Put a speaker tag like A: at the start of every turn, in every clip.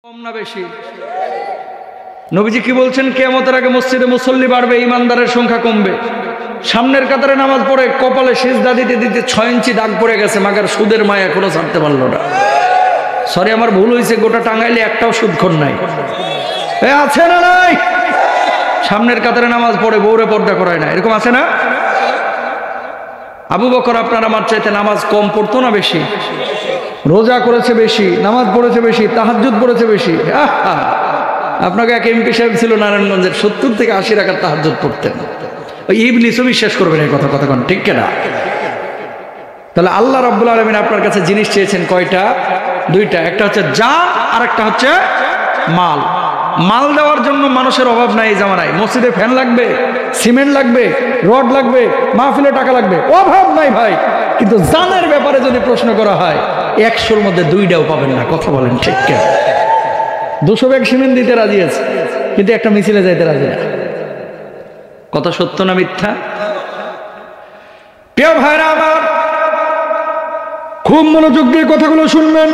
A: কম না বেশি? নবীজি কি বলছেন? কিয়ামতের আগে মসজিদে মুসল্লি বাড়বে, ইমানদারের সংখ্যা কমবে। সামনের কাতারে নামাজ পড়ে কপালে সিজদা দিতে দিতে 6 ইঞ্চি দাগ পড়ে গেছে, মাগার সুদের মায়া এখনো ছাড়তে পারলো না। সরি, আমার ভুল হয়েছে, গোটা টাঙ্গাইলে একটাও সুদখোর নাই। আছে না নাই? সামনের কাতারে নামাজ পড়ে বউরে পর্দা করায় না, এরকম আছে না? আবু বকর আপনার আমার চাইতে নামাজ কম পড়তো না বেশি? রোজা করেছে বেশি, নামাজ পড়েছে বেশি, তাহাজ্জুদ পড়েছে বেশি। আপনাকে এক এমপি সাহেব ছিল নারায়ণগঞ্জের, 70 থেকে 80 রাকাত তাহাজ্জুদ পড়তেন। ওই ইবলিসও বিশ্বাস করবেন এই কথা, কতক্ষণ ঠিক কিনা? তাহলে আল্লাহ রাব্বুল আলামিন আপনার কাছে জিনিস চেয়েছেন কয়টা? দুইটা, একটা হচ্ছে জান আর একটা হচ্ছে মাল। মাল দেওয়ার জন্য মানুষের অভাব নাই এই জামানায়। মসজিদে ফ্যান লাগবে, সিমেন্ট লাগবে, রড লাগবে, মাহফিলে টাকা লাগবে, অভাব নাই ভাই। কিন্তু জানের ব্যাপারে যদি প্রশ্ন করা হয় 100-র মধ্যে 2টাও পাবেন না। কথা বলেন ঠিক কিনা? 200 ব্যাগ সিমেন্ট দিতে রাজি আছে, কিন্তু একটা মিছিলে যাইতে রাজি না। কথা সত্য না মিথ্যা? প্রিয় ভাইরা আমার, খুব মনোযোগ দিয়ে কথাগুলো শুনবেন।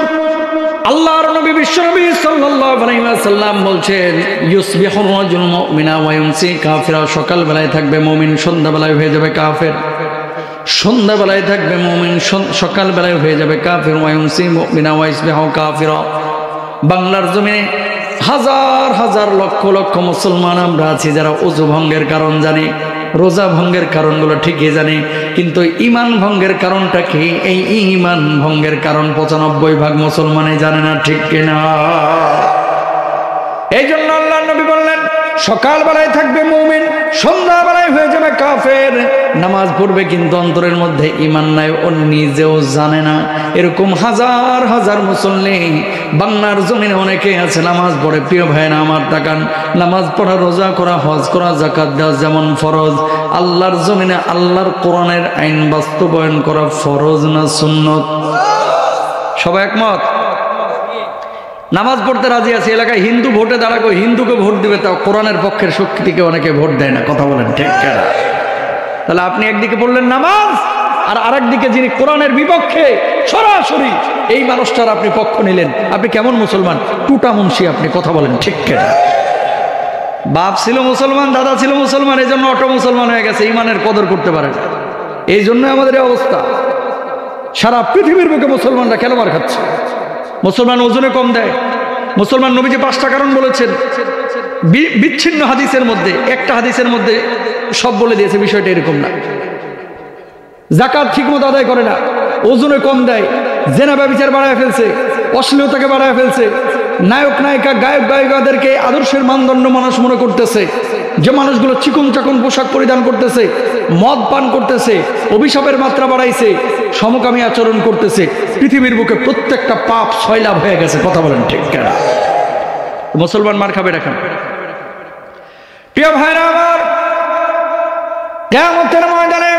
A: আল্লাহর নবী বিশ্বনবী সাল্লাল্লাহু আলাইহি ওয়াসাল্লাম বলছেন, ইউসবিহুর রাজুলু মুমিনা ওয়া ইউমসি কাফিরা। সকাল বেলায় থাকবে মুমিন, সন্ধ্যা বেলায় হয়ে যাবে কাফের। সন্ধ্যা বেলায় থাকবে মুমিন, সকাল বেলায় হয়ে যাবে কাফের। ওয়া ইউমসি মুমিনা ওয়া ইউসবিহু কাফিরা। বাংলার জমিনে হাজার হাজার লক্ষ লক্ষ মুসলমান আমরা আছি যারা ওযু ভঙ্গের কারণ জানি, রোজা ভঙ্গের কারণগুলো ঠিকই জানি, কিন্তু ঈমান ভঙ্গের কারণটা কি? এই ঈমান ভঙ্গের কারণ 95% মুসলমানে জানে না, ঠিক কিনা? এই জন্য আল্লাহ নবী বললেন, সকাল বেলায় থাকবে মুমিন, সন্ধ্যা বেলায় হয়ে যাবে কাফের। নামাজ পড়বে কিন্তু অন্তরের মধ্যে ঈমান নাই, ও নিজেও জানে না। এরকম হাজার হাজার মুসল্লি বাংলার জমিনে অনেকে আছে নামাজ পড়ে। প্রিয় ভাইরা আমার, তাকান, নামাজ পড়া, রোজা করা, হজ করা, যাকাত দেওয়া যেমন ফরজ, আল্লাহর জমিনে আল্লাহর কোরআনের আইন বাস্তবায়ন করা ফরজ না সুন্নত? সবাই একমত? নামাজ পড়তে রাজি আছে। এলাকায় হিন্দু ভোটে দাঁড়াবো, হিন্দুকে ভোট দিবে, তাও কোরআনের পক্ষের শক্তিকে অনেকে ভোট দেয় না। কথা বলেন ঠিক কিনা? তাহলে আপনি একদিকে পড়লেন নামাজ, আর আরেকদিকে যিনি কোরআনের বিপক্ষে সরাসরি, এই মানুষটার আপনি পক্ষ নিলেন। আপনি কেমন মুসলমান? টুটা মুন্সি আপনি। কথা বলেন ঠিক কিনা? বাপ ছিল মুসলমান, দাদা ছিল মুসলমান, এই জন্য অটো মুসলমান হয়ে গেছে, ইমানের কদর করতে পারে না। এই জন্য আমাদের এই অবস্থা। সারা পৃথিবীর বুকে মুসলমানরা কেন মার খাচ্ছে? মুসলমান ওজনে কম দেয়। মুসলমান, নবীজি 5টা কারণ বলেছেন বিচ্ছিন্ন হাদিসের মধ্যে, একটা হাদিসের মধ্যে সব বলে দিয়েছে। বিষয়টা এরকম না। যাকাত ঠিকমতো আদায় করে না, ওজনে কম দেয়, জেনা ব্যভিচার বাড়ায় ফেলছে, অশ্লীলতাকে বাড়ায় ফেলছে, নায়ক নায়িকা, গায়ক গায়িকাদেরকে আদর্শের মানদণ্ড মানুষ মনে করতেছে। যে মানুষগুলো চিকন চাকন পোশাক পরিধান করতেছে, মদ পান করতেছে, অভিশাপের মাত্রা বাড়াইছে, সমকামী আচরণ করতেছে, পৃথিবীর বুকে প্রত্যেকটা পাপ সয়লাভ হয়ে গেছে। কথা বলেন ঠিক কিনা? মুসলমান মার খাবে এখন। প্রিয় ভাইরা আমার, কিয়ামতের ময়দানে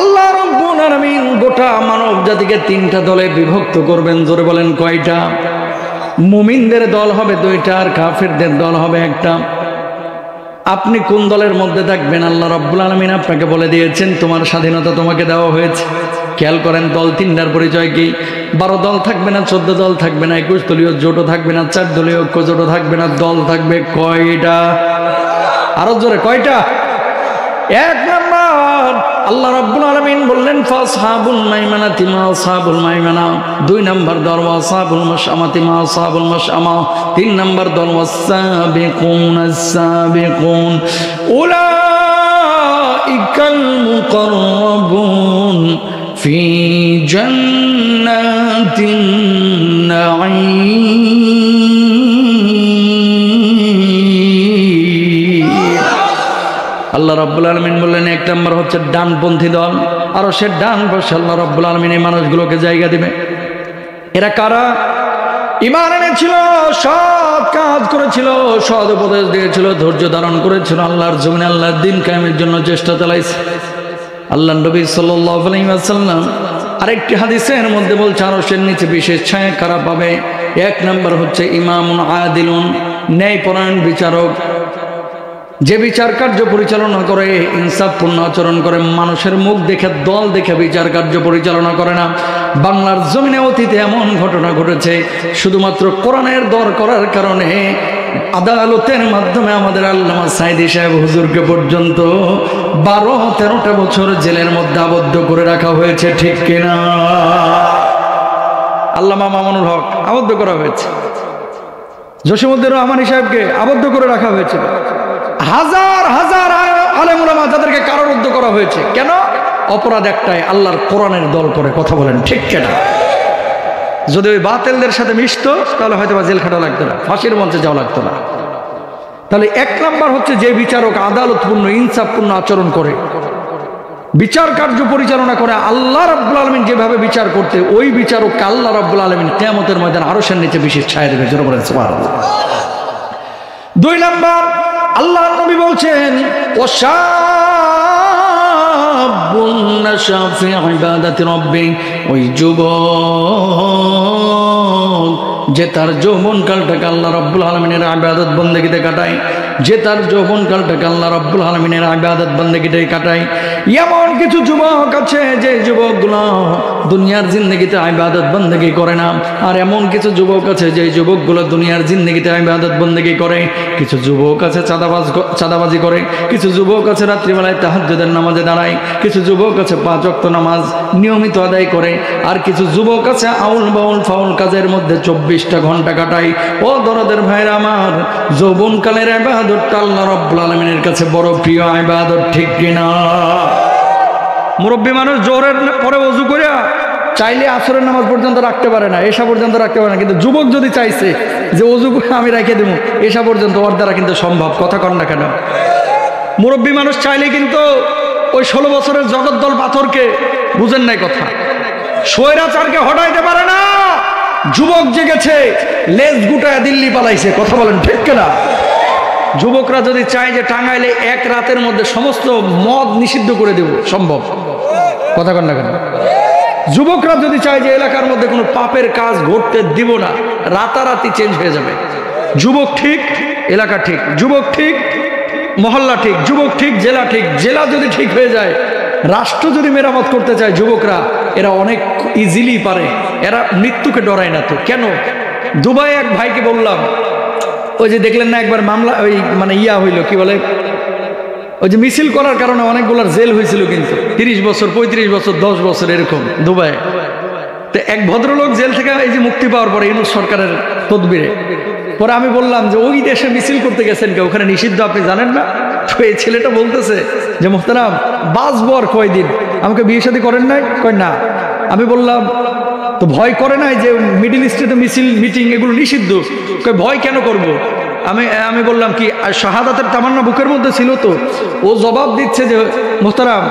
A: আল্লাহ রাব্বুল আলামিন গোটা মানব জাতিকে 3টা দলে বিভক্ত করবেন। জোরে বলেন কয়টা? মুমিনদের দল হবে 2টা, আর কাফেরদের দল হবে 1টা। আপনি কোন দলের মধ্যে থাকবেন? আল্লাহ রাব্বুল আলামিন আপনাকে বলে দিয়েছেন, তোমার স্বাধীনতা তোমাকে দেওয়া হয়েছে। খেয়াল করেন, দল 3টার পরিচয় কি? 12 দল থাকবে না, 14 দল থাকবে না, 21 দলীয় জোটও থাকবে না, 4 দলীয় ঐক্য জোটও থাকবে না। দল থাকবে কয়টা? আরো জোরে, কয়টা? 1 নাম্বার, আল্লাহ রাব্বুল আলামিন বললেন ফাসহাবুল মাইমানাতি মা আসহাবুল মাইমানা। 2 নাম্বার দল ওয়াসহাবুল মাশআমাতি মা আসহাবুল মাশআমা। 3 নাম্বার দল ওয়াসসাবিকুনাস সাবিকুন উলাইকাল মুকাররাবুন ফি জান্নাতিন নাঈম। আল্লাহ রাব্বুল আলামিন বললেন 1 নাম্বার হচ্ছে ডানপন্থী দল, আর সে ডান পাশে আল্লাহ রাব্বুল আলামিন এই মানুষগুলোকে জায়গা দিবে। এরা কারা? ঈমান এনেছিল, সৎ কাজ করেছিল, সৎ উপদেশ দিয়েছিল, ধৈর্য ধারণ করেছিল, আল্লাহর জমিনে আল্লাহর দ্বীন কায়েমের জন্য চেষ্টা চালাইছে। আল্লাহর নবী সাল্লাল্লাহু আলাইহি ওয়াসাল্লাম আরেকটি হাদিসের মধ্যে বলছে, আরশের নিচে বিশেষ ছায়া কারা পাবে? 1 নাম্বার হচ্ছে ইমামুন আদিলুন, ন্যায়পরায়ণ বিচারক। যে বিচার কার্য পরিচালনা করে, ইনসাফপূর্ণ আচরণ করে, মানুষের মুখ দেখে দল দেখে বিচার কার্য পরিচালনা করে না। বাংলার জমিনে অতীতে এমন ঘটনা ঘটেছে, শুধুমাত্র কোরআনের দর করার কারণে আদালতের মাধ্যমে আমাদের আল্লামা সাইদি সাহেব হুজুরকে পর্যন্ত 12-13টা বছর জেলের মধ্যে আবদ্ধ করে রাখা হয়েছে, ঠিক কিনা? আল্লামা মামুনুল হক আবদ্ধ করা হয়েছে, জসিমউদ্দিন রহমানী সাহেবকে আবদ্ধ করে রাখা হয়েছে, হাজার হাজার আলেম উলামা যাদেরকে কারারুদ্ধ করা হয়েছে। কেন? অপরাধ একটাই, আল্লাহর কোরআনের দল করে কথা বলেন, ঠিক কিনা? যদি ওই বাতিলদের সাথে মিশতো তাহলে হয়তো জেল খাটা লাগতো না, ফাঁসির মঞ্চে যাওয়া লাগতো না। তাহলে এক নাম্বার হচ্ছে যে বিচারক আদালতপূর্ণ ইনসাফপূর্ণ আচরণ করে, বিচার কার্য পরিচালনা করে, আল্লাহ রাব্বুল আলামিন যেভাবে বিচার করতে, ওই বিচারককে আল্লাহ রাব্বুল আলামিন কিয়ামতের ময়দানে আরশের নিচে বিশেষ ছায়া দেবে। জোরে বলেন সুবহানাল্লাহ। 2 নাম্বার, আল্লাহর নবী বলছেন ওয়াশাবুন নাশা ফি ইবাদাতি রাব্বি, ওই যুবক যে তার যৌবনকালটাকে আল্লাহ রাব্বুল আলামিনের ইবাদত বন্দেগীতে কাটায়, যে তার যৌবনকালটাকে আল্লাহ রাব্বুল আলামিনের ইবাদত বন্দেগীতে কাটায়। এমন কিছু যুবক আছে যে যুবকগুলো দুনিয়ার জিন্দেগিতে ইবাদত বন্দেগী করে না, আর এমন কিছু যুবক আছে যে যুবকগুলো দুনিয়ার জিন্দেগিতে ইবাদত বন্দেগী করে। কিছু যুবক আছে চাঁদাবাজি করে, কিছু যুবক আছে রাত্রিবেলায় তাহাজ্জুদের নামাজে দাঁড়ায়, কিছু যুবক আছে 5 ওয়াক্ত নামাজ নিয়মিত আদায় করে, আর কিছু যুবক আছে আউল বাউল ফাউল কাজের মধ্যে 24টা ঘন্টা কাটায়। ও দরদের ভাইরা আমার, যৌবনকালের ইবাদতটা আল্লাহ রাব্বুল আলামিনের কাছে বড় প্রিয় ইবাদত, ঠিক কিনা? মুরব্বী মানুষ জোহরের পরে ওযু করে চাইলে আসরের নামাজ পর্যন্ত রাখতে পারে না, এশা পর্যন্ত রাখতে পারে না, কিন্তু যুবক যদি চাইছে যে ওযু করে আমি রেখে দেবো এশা পর্যন্ত, ওর দ্বারা কিন্তু সম্ভব। কথা কন না কেন? মুরব্বী মানুষ চাইলে কিন্তু ওই 16 বছরের জগদ্দল পাথরকে, বুঝেন নাই কথা, স্বৈরাচারকে হটাইতে পারে না। যুবক জেগেছে, লেজ গুটায় দিল্লি পালাইছে। কথা বলেন, ঠিক কিনা? যুবকরা যদি চায় যে টাঙ্গাইলে এক রাতের মধ্যে সমস্ত মদ নিষিদ্ধ করে দেব, সম্ভব। কথা কন না কেন? যুবকরা যদি চায় যে এলাকার মধ্যে কোনো পাপের কাজ ঘটতে দিব না, রাতারাতি চেঞ্জ হয়ে যাবে। যুবক ঠিক, এলাকা ঠিক, যুবক ঠিক, মহল্লা ঠিক, যুবক ঠিক, জেলা ঠিক। জেলা যদি ঠিক হয়ে যায়, রাষ্ট্র যদি মেরামত করতে চায়, যুবকরা এরা অনেক ইজিলি পারে, এরা মৃত্যুকে ডরায় না। তো কেন? দুবাই এক ভাইকে বললাম, ওই যে দেখলেন না একবার মামলা, ওই মানে হইল, কি বলে, ওই যে মিছিল করার কারণে অনেকগুলার জেল হয়েছিল, কিন্তু 30 বছর 35 বছর 10 বছর এরকম দুবাই। তো এক ভদ্রলোক জেল থেকে এই যে মুক্তি পাওয়ার পরে ইউনূস সরকারের তদবিরে পরে আমি বললাম যে ওই দেশে মিছিল করতে গেছেন কে, ওখানে নিষিদ্ধ, আপনি জানেন না? তো এই ছেলেটা বলতেছে যে মোহতারাম বাঁচবো আর কয়দিন, আমাকে বিয়ে শাদী করেন নাই? কয় না। আমি বললাম তো ভয় করে নাই যে মিডিল ইস্টে তো মিছিল মিটিং এগুলো নিষিদ্ধ? কয় ভয় কেন করব? আমি বললাম কি শাহাদাতের তামান্না বুকের মধ্যে ছিল তো? ও জবাব দিচ্ছে যে মোহতারাম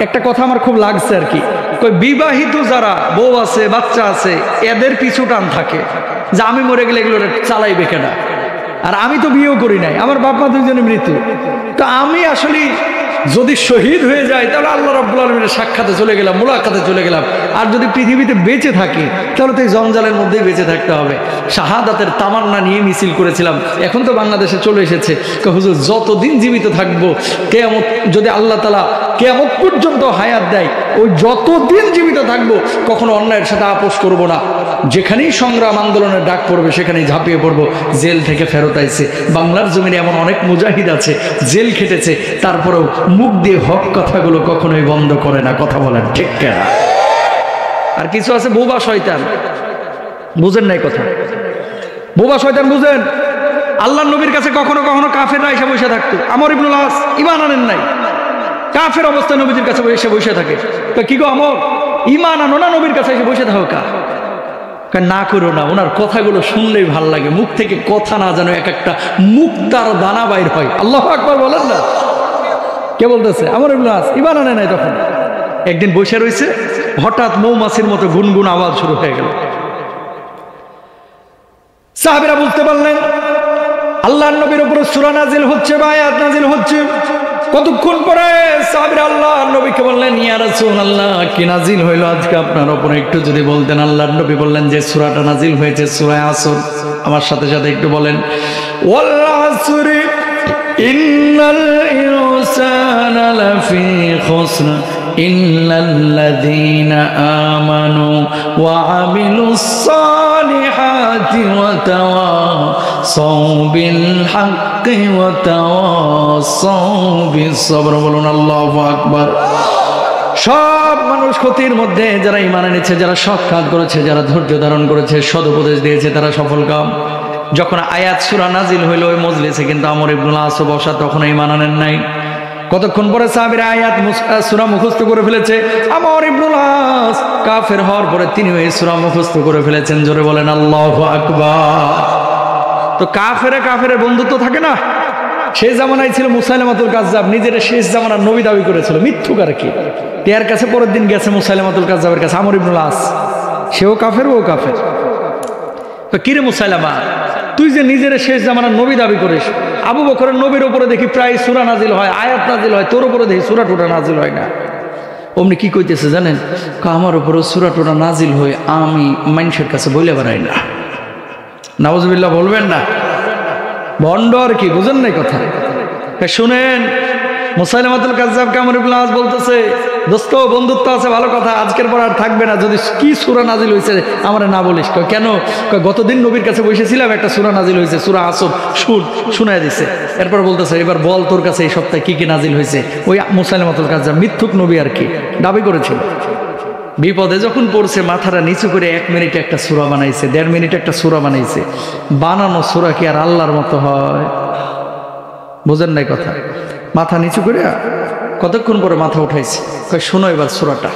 A: একটা কথা আমার খুব লাগছে আর কি, কই বিবাহিত যারা বউ আছে বাচ্চা আছে এদের পিছু টান থাকে যে আমি মরে গেলে এগুলো চালাইবে কেনা, আর আমি তো বিয়েও করি নাই, আমার বাপ মা দুইজনে মৃত্যু, তো আমি আসলে যদি শহীদ হয়ে যায় তাহলে আল্লাহ রাব্বুল আলামিনের সাক্ষাতে চলে গেলাম, মুলাকাতে চলে গেলাম, আর যদি পৃথিবীতে বেঁচে থাকি তাহলে তো এই জঞ্জালের মধ্যেই বেঁচে থাকতে হবে। শাহাদাতের তামান্না নিয়ে মিছিল করেছিলাম, এখন তো বাংলাদেশে চলে এসেছে। হুজুর যতদিন জীবিত থাকবো, কিয়ামত যদি আল্লাহ তাআলা কিয়ামত পর্যন্ত হায়াত দেয়, ওই যতদিন জীবিত থাকবো কখনো অন্যায়ের সাথে আপোষ করব না। যেখানেই সংগ্রাম আন্দোলনের ডাক পড়বে সেখানেই ঝাঁপিয়ে পড়বো। জেল থেকে ফেরত আইছে, বাংলার জমিনে এমন অনেক মুজাহিদ আছে জেল খেটেছে, তারপরেও মুখ দিয়ে হক কথাগুলো কখনোই বন্ধ করে না। কথা বলেন ঠিক কিনা? আর কিছু আছে বোবা শয়তান, বুঝেন নাই কথা? বোবা শয়তান বুঝেন? আল্লাহর নবীর কাছে কখনো কখনো কাফেররা এসে বসে থাকতো। আমর ইবনুল আস ঈমান আনেন নাই, কাফের অবস্থায় নবীর কাছে এসে বসে থাকে। তো কি গো আমর, ঈমান আনো না, নবীর কাছে এসে বসে থাকো কা? না করো না, ওনার কথাগুলো শুনলেই ভাল লাগে, মুখ থেকে কথা না জানো এক একটা মুক্তার দানা বাইর হয়। আল্লাহু আকবার বলেন না? কে বলতেছে? আমর ইবনুল আস ঈমান আনে নাই। তখন একদিন বসে রয়েছে, হঠাৎ মৌমাছির মতো গুনগুন আওয়াজ শুরু হয়ে গেল। সাহাবীরা বুঝতে পারলেন আল্লাহর নবীর উপর সূরা নাজিল হচ্ছে বা আয়াত নাজিল হচ্ছে। কতক্ষণ পরে সাহাবীরা আল্লাহর নবীকে বললেন, ইয়া রাসূলুল্লাহ কি নাজিল হইল আজকে আপনার উপরে, একটু যদি বলতেন। আল্লাহর নবী বললেন যে সূরাটা নাজিল হয়েছে সূরা আসর। আমার সাথে সাথে একটু বলেন, ওয়াল আসরি ইন্নাল ইনসানা লাফি খুসর ইল্লাল্লাযীনা আমানু ওয়া আমিলুস সালিহাতি ওয়া তাওয়াসাউ বিল হাক্কি ওয়া তাওয়াসাউ বিস সবর। বলুন আল্লাহু আকবার। সব মানুষ ক্ষতির মধ্যে, যারা ঈমান এনেছে, যারা সৎ কাজ করেছে, যারা ধৈর্য ধারণ করেছে, সদুপদেশ দিয়েছে, তারা সফল কাম। যখন আয়াত সূরা নাজিল হইল ওই মজলিসে কিন্তু আমর ইবনুল আস বসা, তখন ঈমান আনেন নাই। কতক্ষণ পরে সাহাবীরা আয়াত সূরা মুখস্থ করে ফেলেছে। আমর ইবনুল আস কাফের হওয়ার পরে তিনি ওই সূরা মুখস্থ করে ফেলেছেন। জোরে বলেন আল্লাহু আকবার। তো কাফের বন্ধুত্ব থাকে না। সেই জামানায় ছিল মুসাইলামাতুল কাজ্জাব, নিজের শেষ জামানার নবী দাবি করেছিল, মিথ্যুক আর কি। এর কাছে পরের দিন গেছে মুসাইলামাতুল কাজ্জাবের কাছে আমর ইবনুল আস, সেও কাফের ও কাফের। তো কিরে মুসাইলামা, তুই যে নিজের শেষ জামানার নবী দাবি করিস, আবু বকরের নবীর উপরে দেখি প্রায় সূরা নাজিল হয়, আয়াত নাজিল হয়, তোর উপরে দেখি সূরা টোটা নাজিল হয় না। অমনি কি কইতেছে জানেন? আমার উপরে সূরা টোটা নাজিল হয়ে আমি মানুষের কাছে বলে বেড়াই না। নাউজুবিল্লাহ বলবেন না, ভণ্ড আর কি, বুঝেন নাই কথা। শুনেন, মুসাইলামাতুল কাজ্জাবকে আমর ইবনুল আস বলতেছে, দোস্ত বন্ধুত্ব আছে ভালো কথা, আজকের পর আর থাকবে না, যদি কি সূরা নাজিল হয়েছে আমার না বলিস। কেন? গতদিন নবীর কাছে বসেছিলাম, একটা সূরা নাজিল হয়েছে, সূরা আসর, শুনায় দিছে। এরপর বলতেছে, এবার বল তোর কাছে এই সপ্তাহে কি কি নাজিল হয়েছে। ওই মুসাইলামাতুল কাজ্জাব মিথ্যুক নবী আর কি দাবি করেছিল। বিপদে যখন পড়ছে মাথাটা নিচু করে 1 মিনিটে একটা সূরা বানাইছে, 1.5 মিনিটে একটা সূরা বানাইছে। বানানো সূরা কি আর আল্লাহর মতো হয়? বুঝেন নাই কথা। মাথা নিচু করে কতক্ষণ পরে মাথা উঠাইছে, কই শোনো এবার সূরাটা।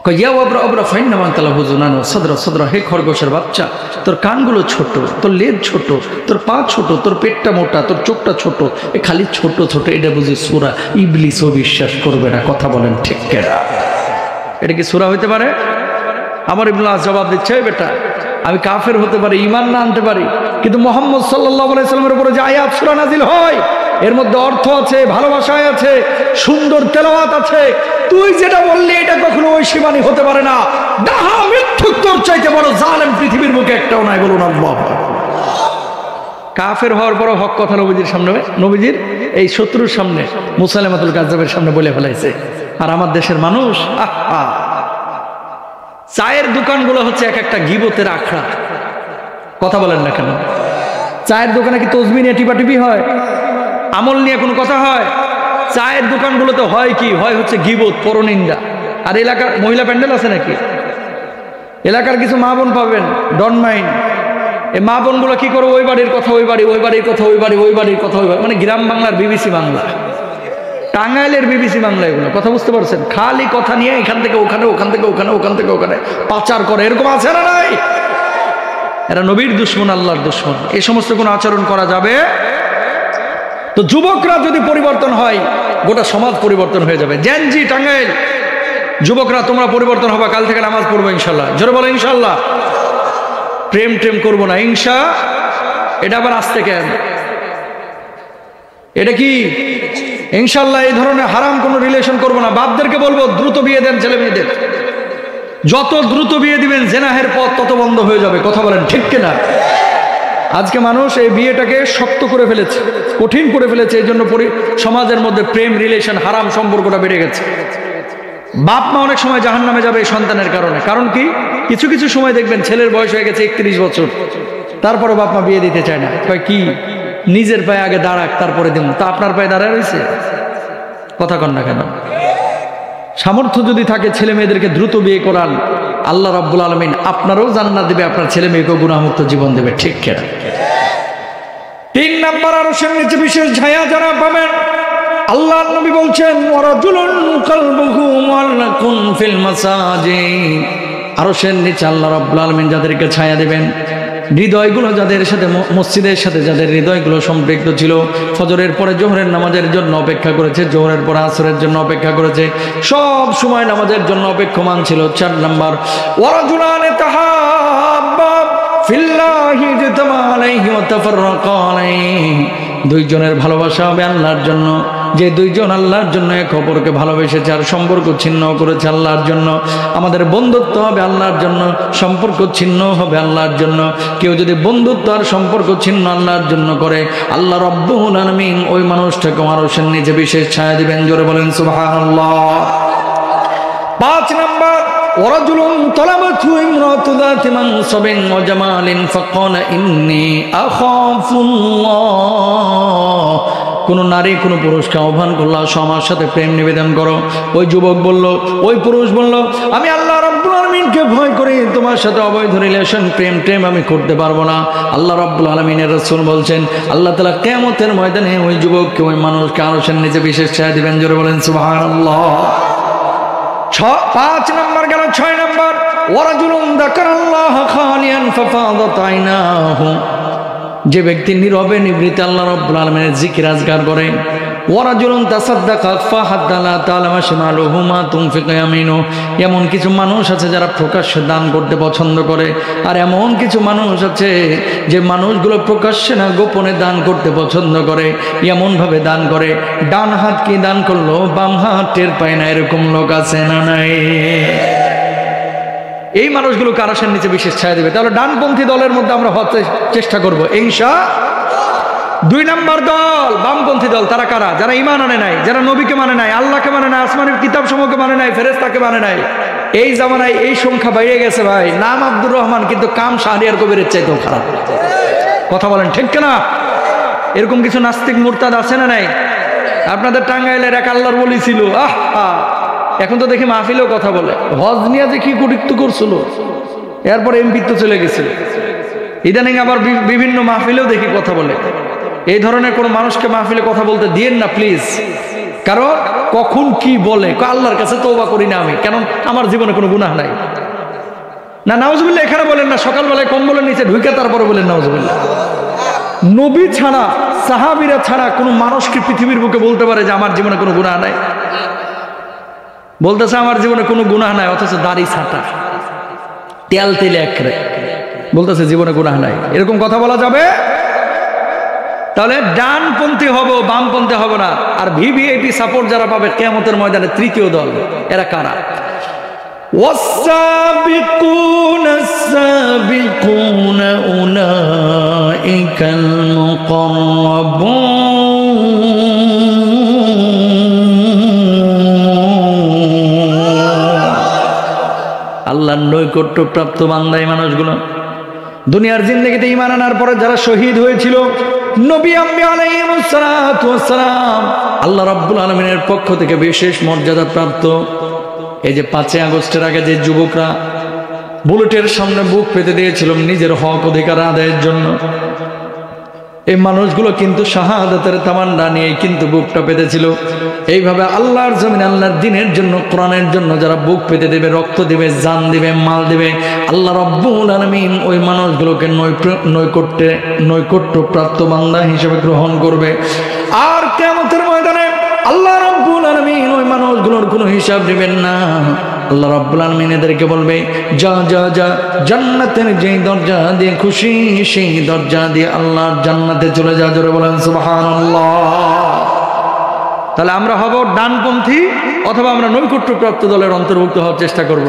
A: কই ইয়া ওয়াবরা ওবরা ফাইন্না মান তালা হুজুনানো সদরা সদরা, হে খরগোশের বাচ্চা, তোর কানগুলো ছোট, তোর লেজ ছোট, তোর পা ছোট, তোর পেটটা মোটা, তোর চোখটা ছোট, এ খালি ছোট ছোট, এটা বুঝি সূরা? ইবলিসও বিশ্বাস করবে না। কথা বলেন ঠিক কিনা? এটা কি সূরা হইতে পারে? আমর ইবনুল আস জবাব দিচ্ছে, বেটা আমি কাফের হতে পারি, ঈমান না আনতে পারি, কিন্তু মুহাম্মদ সাল্লাল্লাহু আলাইহি সাল্লামের উপরে যে আয়াত সূরা নাজিল হয় এর মধ্যে অর্থ আছে, ভালোবাসায় আছে, সুন্দর তেলাওয়াত আছে। তুই যেটা বললি এটা কখনো ওই সীমানি হতে পারে না। ডাহা মিথ্যুক তোর চাইতে বড় জালেম পৃথিবীর বুকে একটাও নাই। বলুন আল্লাহু আকবার। কাফের হওয়ার পরও হক কথা নবীজির সামনে, নবীজির এই শত্রুর সামনে, মুসাইলামাতুল কাজ্জাবের সামনে বলে ফেলাইছে। আর আমার দেশের মানুষ, চায়ের দোকানগুলো হচ্ছে এক একটা গীবতের আখড়া। কথা বলেন না কেন? চায়ের দোকানে কি তসবিহ নিয়ে টিপাটিপি হয়? আমল নিয়ে কোনো কথা হয়? চায়ের দোকানগুলোতে হয় কি? হয় হচ্ছে গীবত, পরনিন্দা। আর এলাকার মহিলা প্যান্ডেল আছে নাকি? এলাকার কিছু মা বোন পাবেন ডন মাইন্ড, এই মা বোনগুলো কি করে? ওই বাড়ির কথা ওই বাড়ি, ওই বাড়ির কথা ওই বাড়ি, ওই বাড়ির কথা ওই বাড়ি, মানে গ্রাম বাংলার বিবিসি বাংলা, টাঙ্গাইলের বিবিসি বাংলা। এগুলো কথা বুঝতে পারছেন? খালি কথা নিয়ে এখান থেকে ওখানে, ওখান থেকে ওখানে, ওখান থেকে ওখানে পাচার করে। এরকম আছে না নাই? এরা নবীর দুশ্মন, আল্লাহর দুশ্মন। এই সমস্ত কোনো আচরণ করা যাবে? তো যুবকরা যদি পরিবর্তন হয়, গোটা সমাজ পরিবর্তন হয়ে যাবে। জেনজি টাঙ্গাইল যুবকরা, তোমরা পরিবর্তন হবে। কাল থেকে নামাজ পড়বো ইনশাল্লাহ। জোরে বলো ইনশাল্লাহ। প্রেম টেম করবো না, ইনশা। এটা আবার আসতে কেন? এটা কি ইনশাল্লাহ? এই ধরনের হারাম কোনো রিলেশন করবো না। বাপদেরকে বলবো দ্রুত বিয়ে দেন ছেলে মেয়েদের। যত দ্রুত বিয়ে দিবেন জেনাহের পথ তত বন্ধ হয়ে যাবে। কথা বলেন ঠিক কিনা? আজকে মানুষ এই বিয়েটাকে শক্ত করে ফেলেছে, কঠিন করে ফেলেছে। এই জন্য সমাজের মধ্যে প্রেম রিলেশন, হারাম সম্পর্কটা বেড়ে গেছে। বাপ মা অনেক সময় জাহান্নামে যাবে এই সন্তানের কারণে। কারণ কি? কিছু কিছু সময় দেখবেন ছেলের বয়স হয়ে গেছে 31 বছর, তারপরে বাপ মা বিয়ে দিতে চায় না। কয় কি, নিজের পায়ে আগে দাঁড়াক তারপরে দিন। তা আপনার পায়ে দাঁড়ায় রয়েছে? কথা কন না কেন? সামর্থ্য যদি থাকে ছেলে মেয়েদেরকে দ্রুত বিয়ে করান, আল্লাহ রাব্বুল আলামিন আপনারও জান্নাত দেবে, আপনার ছেলে মেয়েকেও গুনাহমুক্ত জীবন দেবে। ঠিক কিনা? 3 নাম্বার, আরশের নিচে বিশেষ ছায়া যারা পাবেন, আল্লাহর নবী বলছেন, ওয়ারাজুলুন কলবুহু মুআল্লাকুন ফিল মাসাজিদ। আরশের নিচে আল্লাহ রাব্বুল আলামিন যাদেরকে ছায়া দেবেন, হৃদয়গুলো যাদের সাথে, মসজিদের সাথে যাদের হৃদয়গুলো সম্পৃক্ত ছিল, ফজরের পরে জোহরের নামাজের জন্য অপেক্ষা করেছে, জোহরের পরে আসরের জন্য অপেক্ষা করেছে, সব সময় নামাজের জন্য অপেক্ষমান ছিল। 4 নাম্বার, ওয়ারাজুলানে তাহাব্বা ফিল্লাহি ইজতামা আলাইহি ওয়া তাফাররাকা আলাইহি। 2 জনের ভালোবাসা হবে আল্লাহর জন্য, যে দুইজন আল্লাহর জন্য এক অপরকে ভালোবেসেছে আর সম্পর্ক ছিন্ন করেছে আল্লাহর জন্য, আমাদের বন্ধুত্ব হবে আল্লাহর জন্য, সম্পর্ক ছিন্ন হবে আল্লাহর জন্য। কেউ যদি বন্ধুত্ব আর সম্পর্ক ছিন্ন আল্লাহর জন্য করে, আল্লাহ রাব্বুল আলামিন ওই মানুষটাকে আরশের নিচে বিশেষ ছায়া দিবেন। জোরে বলেন সুবহানাল্লাহ। 5 নাম্বার, ওয়ারাজুলুন তালাবাতহু ইমরাতু যাতি মানসাবিন ওয়া জামালিন ফাকালা ইন্নী আখাফুল্লাহ। কোন নারী কোন পুরুষকে আহ্বান করলো, আমার সাথে প্রেম নিবেদন করো। ওই যুবক বলল, ওই পুরুষ বলল, আমি আল্লাহ রাব্বুল আলামিনকে ভয় করি, তোমার সাথে অবৈধ রিলেশন প্রেম আমি করতে পারবো না। আল্লাহ রাব্বুল আলামিনের রাসূল বলছেন, আল্লাহ তাআলা কিয়ামতের ময়দানে ওই যুবককে, ওই মানুষকে আরশের নিচে বিশেষ ছায়া দিবেন। জোরে বলেন সুবহানাল্লাহ। 5 নাম্বার গেল। 6 নাম্বার, ওয়ারাজুলুন যাকারাল্লাহা খালিয়ান ফাফাদাত আইনাহু। যে ব্যক্তি নীরবে নিভৃতে আল্লাহ রাব্বুল আলামিনের জিকির আজকার করে। ওয়ারাজুলুন তাসাদ্দাকা ফাহাদ্দা লা তা'লামু শিমালুহু মা তুনফিকু ইয়ামিনু। এমন কিছু মানুষ আছে যারা প্রকাশ্যে দান করতে পছন্দ করে, আর এমন কিছু মানুষ আছে যে মানুষগুলো প্রকাশ্যে না গোপনে দান করতে পছন্দ করে। এমনভাবে দান করে, ডান হাত কি দান করলো বাম হাত টের পায় না, এরকম লোক আছে না নাই? এই মানুষগুলো আরশের নিচে বিশেষ ছায়া দেবে। তাহলে ডানপন্থী দলের মধ্যে আমরা হতে চেষ্টা করব ইনশাআল্লাহ। 2 নাম্বার দল বামপন্থী দল। তারা কারা? যারা ঈমান আনে নাই, যারা নবীকে মানে নাই, আল্লাহকে মানে নাই, আসমানের কিতাব সমূহকে মানে নাই, ফেরেশতাকে মানে নাই। এই জামানায় এই সংখ্যা বেড়ে গেছে ভাই। নাম আব্দুর রহমান, কিন্তু কাম শাহরিয়ার কবিরের চাইতেও খারাপ। কথা বলেন ঠিক কিনা? এরকম কিছু নাস্তিক মুরতাদ আছে না নাই? আপনাদের টাঙ্গাইলের এক আল্লাহর ওলি ছিল, এখন তো দেখি মাহফিলেও কথা বলে। হজ নিয়ে যে কি কুটিক্ত করছিল, এরপর এমপি তো চলে গেছিল। ইদানিং আবার বিভিন্ন মাহফিলেও দেখি কথা বলে। এই ধরনের কোন মানুষকে মাহফিলে কথা বলতে দিয়েন না প্লিজ। কারণ কখন কি বলে, আল্লাহর কাছে তওবা করি না আমি, কারণ আমার জীবনে কোনো গুনাহ নাই। না নাউজুবিল্লাহ এখানে বলেন না, সকালবেলায় কম্বলের নিচে ঢুকে তারপরে বলেন নাউজুবিল্লাহ। নবী ছাড়া, সাহাবীরা ছাড়া কোনো মানুষকে পৃথিবীর বুকে বলতে পারে যে আমার জীবনে কোনো গুনাহ নাই? বলতেছে আমার জীবনে কোনো গুনাহ নাই, অথচ দাড়ি ছাটা, তেল তেলে একরে বলতেছে জীবনে গুনাহ নাই। এরকম কথা বলা যাবে? তাহলে ডানপন্থী হব, বামপন্থী হব না। আর ভিভিআইপি সাপোর্ট যারা পাবে কিয়ামতের ময়দানে, তৃতীয় দল, এরা কারা? ওয়াসসাবিকুনা সাবিকুনা উলাইকাল মুকাররাবুন। আল্লাহর নৈকট্য প্রাপ্ত বান্দা এই মানুষগুলো। দুনিয়ার জিন্দেগিতে ঈমান আনার পরে যারা শহীদ হয়েছিল, নবী আম্বিয়া আলাইহিস সালাতু ওয়াস সালাম, আল্লাহ রাব্বুল আলামিনের পক্ষ থেকে বিশেষ মর্যাদা প্রাপ্ত। এই যে 5 আগস্টের আগে যে যুবকরা বুলেটের সামনে বুক পেতে দিয়েছিল নিজের হক অধিকার আদায়ের জন্য, এই মানুষগুলো কিন্তু শাহাদাতের তামান্না নিয়ে কিন্তু বুকটা পেতেছিল। এইভাবে আল্লাহর জমিনে আল্লাহর দ্বীনের জন্য, কোরআনের জন্য যারা বুক পেতে দেবে, রক্ত দিবে, জান দিবে, মাল দিবে, আল্লাহ রাব্বুল আলামিন ওই মানুষগুলোকে নৈকট্য প্রাপ্ত বান্দা হিসেবে গ্রহণ করবে। আর কিয়ামতের ময়দানে আল্লাহ রাব্বুল আলামিন ওই মানুষগুলোর কোনো হিসাব নেবেন না। আল্লাহ রাব্বুল আলামিন এদেরকে বলবে, যা যা যা, জান্নাতের যেই দরজা দিয়ে খুশি সেই দরজা দিয়ে আল্লাহর জান্নাতে চলে যা। জোরে বলেন সুবহানাল্লাহ। তাহলে আমরা হব ডানপন্থী, অথবা আমরা নৈকট্যপ্রাপ্ত দলের অন্তর্ভুক্ত হওয়ার চেষ্টা করব।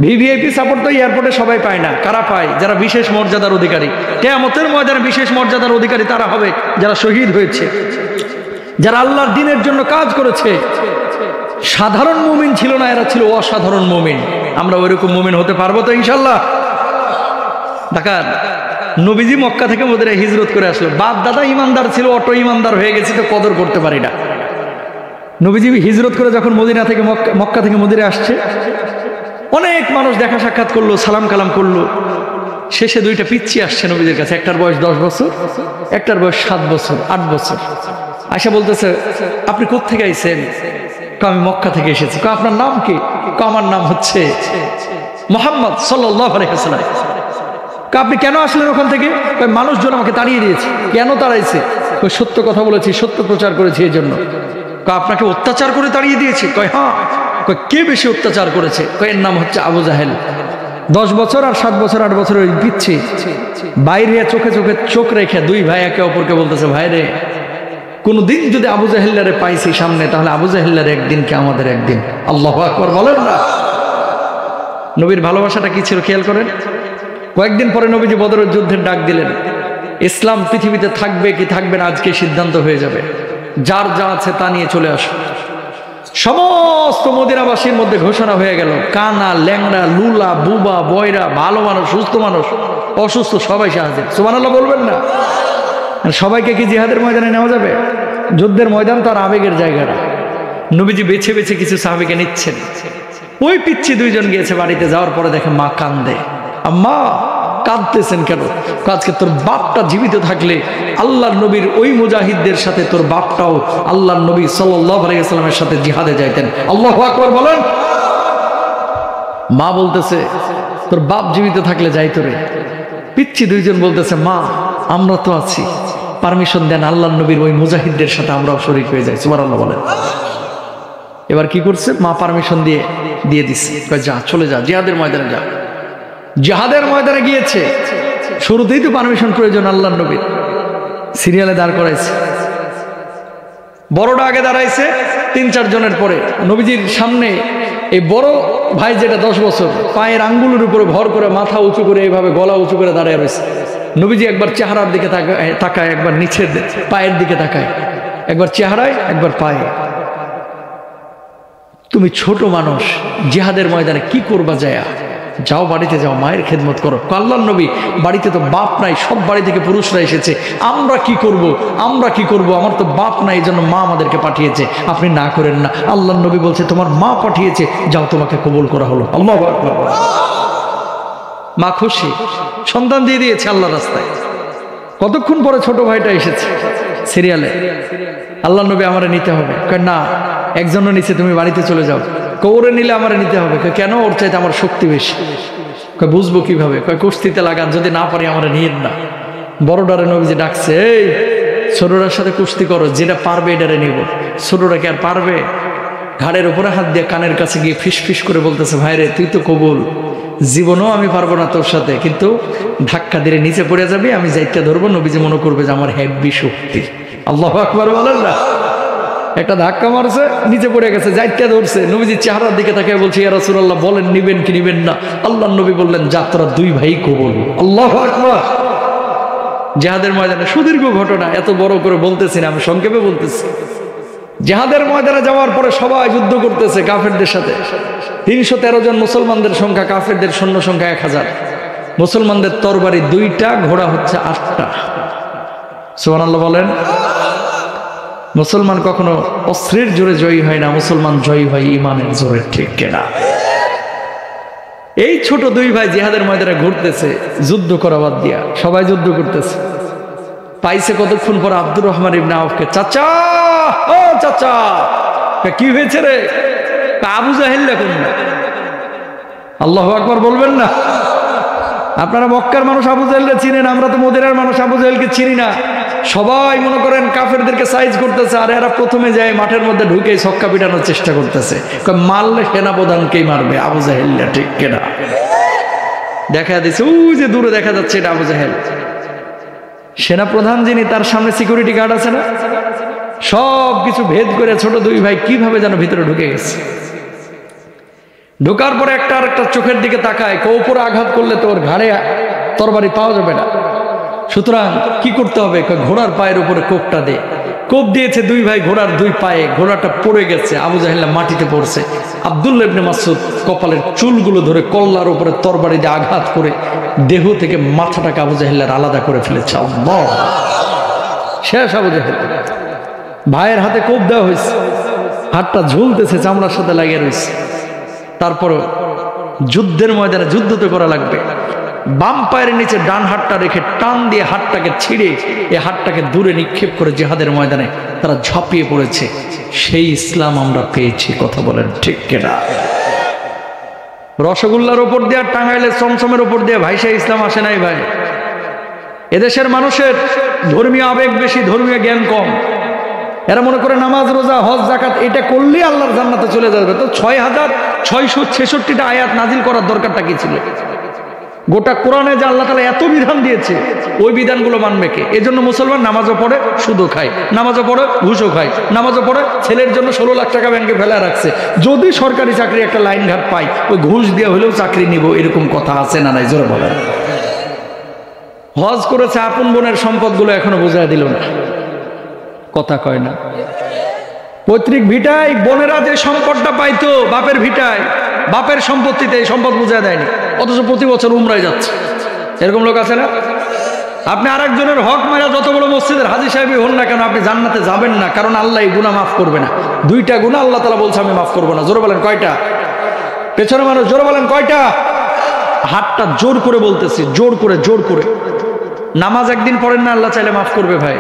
A: ভিভিআইপি সাপোর্ট তো এয়ারপোর্টে সবাই পায় না। কারা পায়? যারা বিশেষ মর্যাদার অধিকারী। কিয়ামতের ময়দানে বিশেষ মর্যাদার অধিকারী তারা হবে যারা শহীদ হয়েছে, যারা আল্লাহর দ্বীনের জন্য কাজ করেছে। সাধারণ মুমিন ছিল না, এরা ছিল অসাধারণ মুমিন। আমরা ওইরকম মুমিন হতে পারবো তো ইনশাল্লাহ? দেখান, নবীজি মক্কা থেকে মদিনায় হিজরত করে আসলো। বাপ দাদা ইমানদার ছিল, অটো ইমানদার হয়ে গেছে, তো কদর করতে পারি না। নবীজি হিজরত করে যখন মদিনা থেকে মক্কা থেকে মদিনায় আসছে, অনেক মানুষ দেখা সাক্ষাৎ করলো, সালাম কালাম করলো। শেষে 2টা পিচ্চি আসছে নবীজির কাছে। একটার বয়স 10 বছর, একটার বয়স 7 বছর, 8 বছর। আয়সা বলতেছে, আপনি কোত্থেকে আইছেন? আমি মক্কা থেকে এসেছি। আপনার নাম কি? আমার নাম হচ্ছে মুহাম্মদ সাল্লাল্লাহু আলাইহি ওয়াসাল্লাম। আপনি কেন আসলেন ওখান থেকে? মানুষজন আমাকে তাড়িয়ে দিয়েছে। কেন তাড়াইছে? সত্য কথা বলেছি, সত্য প্রচার করেছি এই জন্য। আপনাকে অত্যাচার করে তাড়িয়ে দিয়েছে? হ্যাঁ। কে বেশি অত্যাচার করেছে? এর নাম হচ্ছে আবু জাহেল। 10 বছর আর 7 বছর 8 বছর ওই পিচ্ছি বাইরে চোখে চোখ রেখে 2 ভাই একে অপরকে বলতেছে, ভাই রে কোনদিন যদি আবু জাহেল্লারে পাইছি সামনে, তাহলে আবু জাহেল্লার একদিন কি আমাদের একদিন। আল্লাহু আকবার বলেন না। নবীর ভালোবাসাটা কি ছিল খেয়াল করেন। কয়েকদিন পরে নবীজি বদরের যুদ্ধের ডাক দিলেন। ইসলাম পৃথিবীতে থাকবে কি থাকবে না আজকে সিদ্ধান্ত হয়ে যাবে, যার যা আছে তা নিয়ে চলে আসো। সমস্ত মদিনাবাসীর মধ্যে ঘোষণা হয়ে গেল, কানা, ল্যাংড়া, লুলা, বুবা, বয়রা, ভালো মানুষ, সুস্থ মানুষ, অসুস্থ, সবাই হাজির। সুবহানাল্লাহ বলবেন না। সবাইকে কি জিহাদের ময়দানে নেওয়া যাবে? যুদ্ধের ময়দান তার আবেগের জায়গাটা। নবীজি বেছে বেছে কিছু সাহাবীকে নিচ্ছেন। ওই পিচ্ছি দুইজন গিয়েছে বাড়িতে, যাওয়ার পরে দেখে মা কান্দে। আম্মা কাঁদতেছেন কেন? আজকে তোর বাপটা জীবিত থাকলে আল্লাহর নবীর ওই মুজাহিদদের সাথে তোর বাপটাও আল্লাহর নবী সাল্লাল্লাহু আলাইহি ওয়াসাল্লামের সাথে জিহাদে যাইতেন। আল্লাহু আকবার বলেন। মা বলতেছে তোর বাপ জীবিত থাকলে যাইতো রে। পিচ্ছি দুইজন বলতেছে মা আমরা তো আছি, পারমিশন দেন আল্লাহর নবীর ওই মুজাহিদদের সাথে আমরাও শরীক হয়ে যাই। সুবহানাল্লাহ বলেন। এবার কি করছে? মা পারমিশন দিয়ে দিচ্ছে, যা চলে যা, জিহাদের ময়দানে যা। জিহাদের ময়দানে গিয়েছে, শুরুতেই তো পারমিশন প্রয়োজন আল্লাহর নবীর। সিরিয়ালে দাঁড় করাইছে, বড়টা আগে দাঁড়াইছে, ৩-৪ জনের পরে নবীজির সামনে এই বড় ভাই যেটা 10 বছর, পায়ের আঙ্গুলের উপরে ভর করে মাথা উঁচু করে এইভাবে গলা উঁচু করে দাঁড়িয়ে রয়েছে। নবীজি একবার চেহারার দিকে তাকায়, একবার নিচের পায়ের দিকে তাকায়, একবার চেহারায় একবার পায়ে। তুমি ছোট মানুষ, জিহাদের ময়দানে কি করবা যায়া? যাও বাড়িতে যাও, মায়ের খেদমত করো। আল্লাহর নবী বাড়িতে তো বাপ নাই, সব বাড়ি থেকে পুরুষরা এসেছে, আমরা কি করব, আমরা কি করব, আমার তো বাপ নাই, এই জন্য মা আমাদেরকে পাঠিয়েছে, আপনি না করেন না। আল্লাহর নবী বলছে তোমার মা পাঠিয়েছে, যাও তোমাকে কবুল করা হলো। আল্লাহু আকবার। মা খুশি, সন্তান দিয়ে দিয়েছে আল্লাহর রাস্তায়। কতক্ষণ পরে ছোট ভাইটা এসেছে সিরিয়ালে, আল্লাহর নবী আমারে নিতে হবে। না, একজনও নিচে, তুমি বাড়িতে চলে যাও। ওরে নিলে আমারে নিতে হবে। কেন? ওর চাইতে আমার শক্তি বেশি। বুঝবো কিভাবে? কুস্তিতে লাগান, যদি না পারি আমারে নিয়েন না। বড়ডারে নবীজি ডাকছে, এই ছোটটার সাথে কুস্তি করো, যেটা পারবে এটারে নিব। ছোটটা কি আর পারবে? ঘাড়ের উপরে হাত দিয়ে কানের কাছে গিয়ে ফিস ফিস করে বলতেছে, ভাইরে তুই তো কবুল, জীবনও আমি পারবো না তোর সাথে, কিন্তু ধাক্কা দিয়ে নিচে পড়ে যাবে, আমি যাইতে ধরবো, নবীজি মনে করবে যে আমার হেব্বি শক্তি। আল্লাহু আকবার বলেন না। একটা ধাক্কা মারছে, নিচে পড়ে গেছে, যাইতে ধরছে। নবীজি চেহারার দিকে তাকিয়ে বলছে, ইয়া রাসূলুল্লাহ বলেন নিবেন কি নিবেন না? আল্লাহর নবী বললেন, যাত্রা দুই ভাই কবুল। আল্লাহু আকবার। জিহাদের ময়দানে সুদীর্ঘ ঘটনা, এত বড় করে বলতেছি না, আমি সংক্ষেপে বলতেছি। জিহাদের ময়দানে যাওয়ার পরে সবাই যুদ্ধ করতেছে কাফেরদের সাথে। 313 জন মুসলমানদের সংখ্যা, কাফেরদের সৈন্য সংখ্যা 1000। মুসলমানদের তরবারি 2টা, ঘোড়া হচ্ছে 8টা। সুবহানাল্লাহ বলেন। মুসলমান কখনো অস্ত্রের জোরে জয়ী হয় না, মুসলমান জয়ী হয় ইমানের জোরে, ঠিক কিনা? এই ছোট দুই ভাই জিহাদের ময়দানে ঘুরতেছে, যুদ্ধ করা বাদ দিয়া সবাই যুদ্ধ করতেছে। পাইছে কতক্ষণ পর আব্দুর রহমান ইবনে আওফকে, চাচা, ও চাচা, কি হয়েছে রে? আবু জাহেল দেখুন না। আল্লাহু আকবার বলবেন না। আপনারা মক্কার মানুষ আবু জাহেলকে চিনেন, আমরা তো মদিনার মানুষ আবু জাহেলকে চিনি না। সবাই মনে করেন কাফেরদেরকে সাইজ করতেছে, আর এরা প্রথমে যায় মাঠের মধ্যে ঢুকে ছক্কা পিটানোর চেষ্টা করতেছে। মারলে সেনাপ্রধানকেই মারবে, আবু জাহেলরা, ঠিক কিনা? দেখা দিচ্ছে ওই যে দূরে দেখা যাচ্ছে, এটা আবু জাহেল। সেনাপ্রধান যিনি, তার সামনে সিকিউরিটি গার্ড আছে না, সব কিছু ভেদ করে ছোট দুই ভাই কিভাবে যেন ভিতরে ঢুকে গেছে। ঢোকার পরে একটা আরেকটা চোখের দিকে তাকায়, উপরে আঘাত করলে তো ওর ঘাড়ে তরবারি পাওয়া যাবে না, সুতরাং কি করতে হবে? ঘোড়ার পায়ের উপরে কোপটা দে। কোপ দিয়েছে দুই ভাই ঘোড়ার 2 পায়ে, ঘোড়াটা পড়ে গেছে, আবু জাহেল মাটিতে পড়ছে। আব্দুল্লাহ ইবনে মাসউদ কপালের চুলগুলো ধরে কল্লার উপরে তরবারি দিয়ে আঘাত করে দেহ থেকে মাথাটাকে আবু জাহেলের আলাদা করে ফেলেছে। আল্লাহ, শেষ আবু জাহেল। ভাইয়ের হাতে কোপ দেওয়া হয়েছে, হাতটা ঝুলতেছে, চামড়ার সাথে লাগিয়ে রয়েছে। তারপরও যুদ্ধের ময়দানে যুদ্ধ তো করা লাগবে। বাম পায়ের নিচে ডান হাতটা রেখে টান দিয়ে হাতটাকে ছিঁড়ে এই হাতটাকে দূরে নিক্ষেপ করে জিহাদের ময়দানে তারা ঝাঁপিয়ে পড়েছে। সেই ইসলাম আমরা পেয়েছি, কথা বলেন ঠিক কিনা? রসগোল্লার উপর দিয়ে, টাঙ্গাইলের চমচমের উপর দিয়ে ভাইসা ইসলাম আসে নাই ভাই। এদেশের মানুষের ধর্মীয় আবেগ বেশি, ধর্মীয় জ্ঞান কম। এরা মনে করে নামাজ, রোজা, হজ, যাকাত এটা করলে আল্লাহর জান্নাতে চলে যাবে। তো 6666টা আয়াত নাজিল করার দরকারটা কি ছিল? গোটা কোরআনে যে আল্লাহ তাআলা এত বিধান দিয়েছে, ওই বিধানগুলো মানবে কে? এজন্য মুসলমান নামাজও পড়ে, সুদও খায়, নামাজও পড়ে, ঘুষও খায়, নামাজও পড়ে, ছেলের জন্য 16 লাখ টাকা ব্যাংকে ফেলা রাখছে, যদি সরকারি চাকরি একটা লাইন ঘাট পাই ওই ঘুষ দিয়ে হলেও চাকরি নিব, এরকম কথা আছে না নাই? জোরে বলেন। হজ করেছে, আপন বোনের সম্পদগুলো এখনো বুঝায় দিল না, কথা কয় না। পৈতৃক ভিটায় বোনেরা যে সম্পদটা পাইতো বাপের ভিটায়, বাপের সম্পত্তিতে, এই সম্পদ বুঝায় দেয়নি, অথচ প্রতি বছর উমরায় যাচ্ছে। এরকম লোক আছে না? আপনি আরেকজনের হক মারা যত বড় মসজিদের হাজী সাহেবই হন না কেন, আপনি জান্নাতে যাবেন না, কারণ আল্লাহ এই গুনাহ মাফ করবে না। 2টা গুনাহ আল্লাহ তাআলা বলছে আমি মাফ করবো না। জোরে বলেন কয়টা? পেছনে মানুষ জোরে বলেন কয়টা? হাতটা জোর করে বলতেছি, জোর করে, জোর করে। নামাজ একদিন পড়েন না, আল্লাহ চাইলে মাফ করবে ভাই।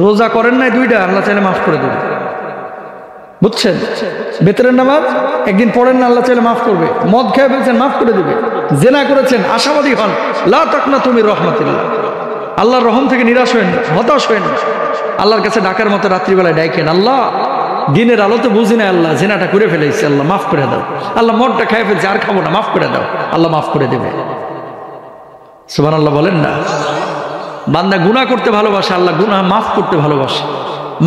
A: রোজা করেন না 2টা, আল্লাহ চাইলে মাফ করে দেবে, বুঝছেন? বেতরের নামাজ একদিন পড়েন না, আল্লাহ চাইলে মাফ করবে। মদ খেয়ে ফেলছেন, মাফ করে দেবে। জেনা করেছেন, আশাবাদী হন, লা তাকনাতু মির রাহমাতিল্লাহ, আল্লাহর রহম থেকে নিরাশ হয়েন না, হতাশ হয়েন না। আল্লাহর কাছে ডাকার মতো রাত্রিবেলায় ডাকেন, আল্লাহ দিনের আলোতে বুঝি না, আল্লাহ জেনাটা করে ফেলেছি, আল্লাহ মাফ করে দাও। আল্লাহ মদটা খেয়ে ফেলছে, আর খাবো না, মাফ করে দাও। আল্লাহ মাফ করে দেবে। সুবহানাল্লাহ বলেন না? বান্দা গুনাহ করতে ভালোবাসে, আল্লাহ গুনাহ মাফ করতে ভালোবাসে।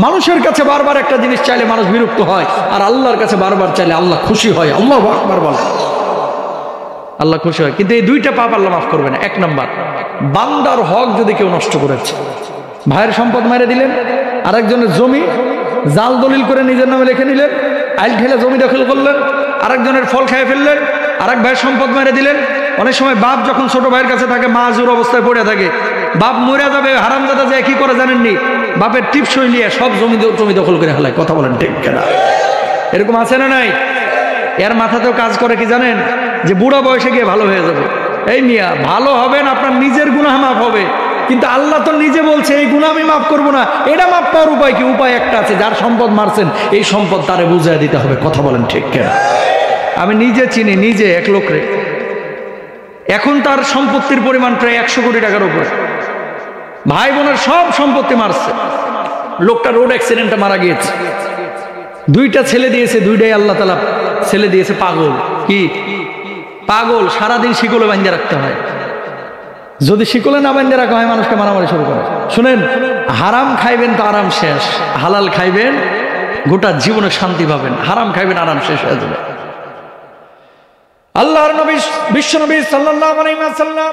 A: মানুষের কাছে বারবার একটা জিনিস চাইলে মানুষ বিরক্ত হয়, আর আল্লাহর কাছে বারবার চাইলে আল্লাহ খুশি হয়। আল্লাহু আকবার বলেন। আল্লাহ খুশি হয়, কিন্তু এই 2টা পাপ আল্লাহ মাফ করবে না। 1 নাম্বার, বান্দার হক যদি কেউ নষ্ট করেছে, ভাইয়ের সম্পদ মেরে দিলেন, আরেকজনের জমি জাল দলিল করে নিজের নামে লিখে নিলেন, আইল ঠেলে জমি দখল করলেন, আরেকজনের ফল খেয়ে ফেললেন, আরেক ভাইয়ের সম্পদ মেরে দিলেন। অনেক সময় বাপ যখন ছোট ভাইয়ের কাছে থাকে, মাজুর অবস্থায় পড়ে থাকে, বাপ মরে যাবে, হারামজাদা যায় কি করে জানেননি? বাপের টিপসই নিয়ে সব জমি দখল করে ফেলায়। কথা বলেন ঠিক কিনা? এরকম আছে না নাই? এর মাথাতেও কাজ করে কি জানেন? যে বুড়া বয়সে গিয়ে ভালো হয়ে যাবে। এই মিয়া, ভালো হবেন, আপনার নিজের গুনাহ মাফ হবে, কিন্তু আল্লাহ তো নিজে বলছে এই গুনাহ আমি মাফ করবো না। এটা মাফ পাওয়ার উপায় কি? উপায় একটা আছে, যার সম্পদ মারছেন এই সম্পদ তারে বুঝাই দিতে হবে। কথা বলেন ঠিক কিনা? আমি নিজে চিনি, নিজে এক লোকরে, এখন তার সম্পত্তির পরিমাণ প্রায় 100 কোটি টাকার উপরে, ভাই বোনের সব সম্পত্তি মারছে। লোকটা রোড অ্যাক্সিডেন্টে মারা গিয়েছে, 2টা ছেলে দিয়েছে, 2টাই আল্লাহ তাআলা ছেলে দিয়েছে পাগল। কি পাগল? সারাদিন শিকলে বাঁধিয়ে রাখতে হয়, যদি শিকলে না বাঁধিয়ে রাখা হয় মানুষকে মারামারি শুরু করে। শুনেন, হারাম খাইবেন তো আরাম শেষ, হালাল খাইবেন গোটা জীবনে শান্তি পাবেন, হারাম খাইবেন আরাম শেষ হয়ে যাবে। আল্লাহর নবী বিশ্বনবী সাল্লাল্লাহু আলাইহি ওয়াসাল্লাম